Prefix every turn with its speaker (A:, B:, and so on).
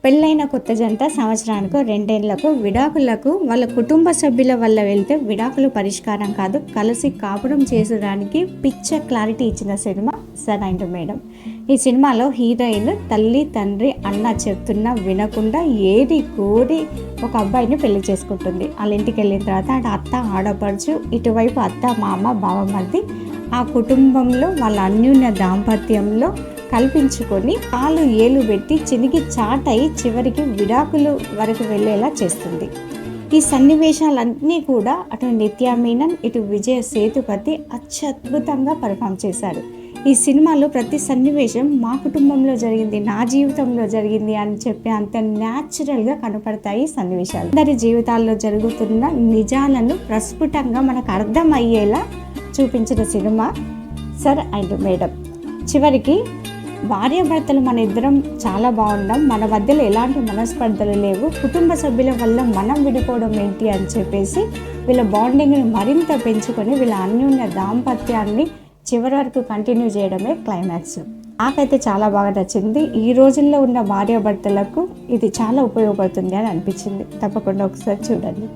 A: పెళ్ళైన కొత్త జంట సంవత్సరానికి 2 ఏళ్లకు విడాకులకు వాళ్ళ కుటుంబ సభ్యుల వల్ల వెళ్తే విడాకులు పరిష్కారం కాదు, కలిసి కాపురం చేసడానికి పిచ్చ క్లారిటీ ఇచ్చిన సినిమా సర్ అండ్ మేడం. ఈ సినిమాలో హీరోయిన్ తల్లి తండ్రి అన్న చెప్తున్నా వినకుండా ఏది కోరి ఒక అబ్బాయిని పెళ్లి చేసుకుంటుంది. వాళ్ళ ఇంటికి వెళ్ళిన తర్వాత అత్త ఆడపడుచు, ఇటువైపు అత్త మామ బావమరిది ఆ కుటుంబంలో వాళ్ళ అన్యోన్య దాంపత్యంలో కల్పించుకొని కాలు ఏలు పెట్టి చినిగి చాటై చివరికి విడాకులు వరకు వెళ్ళేలా చేస్తుంది. ఈ సన్నివేశాలన్నీ కూడా అటు నిత్యా మీనన్ ఇటు విజయ్ సేతుపతి అత్యద్భుతంగా పర్ఫామ్ చేశారు. ఈ సినిమాలో ప్రతి సన్నివేశం మా కుటుంబంలో జరిగింది, నా జీవితంలో జరిగింది అని చెప్పి అంత న్యాచురల్గా కనపడతాయి సన్నివేశాలు. అందరి జీవితాల్లో జరుగుతున్న నిజాలను ప్రస్ఫుటంగా మనకు అర్థమయ్యేలా చూపించిన సినిమా సర్ అండ్ మేడం. చివరికి భార్యాభర్తలు మన ఇద్దరం చాలా బాగున్నాం, మన మధ్యలో ఎలాంటి మనస్పర్ధలు లేవు, కుటుంబ సభ్యుల వల్ల మనం విడిపోవడం ఏంటి అని చెప్పేసి వీళ్ళ బాండింగ్ని మరింత పెంచుకొని వీళ్ళ అన్యోన్య దాంపత్యాన్ని చివరి వరకు కంటిన్యూ చేయడమే క్లైమాక్స్. నాకైతే చాలా బాగా నచ్చింది. ఈ రోజుల్లో ఉన్న భార్యాభర్తలకు ఇది చాలా ఉపయోగపడుతుంది అని అనిపించింది. తప్పకుండా ఒకసారి చూడండి.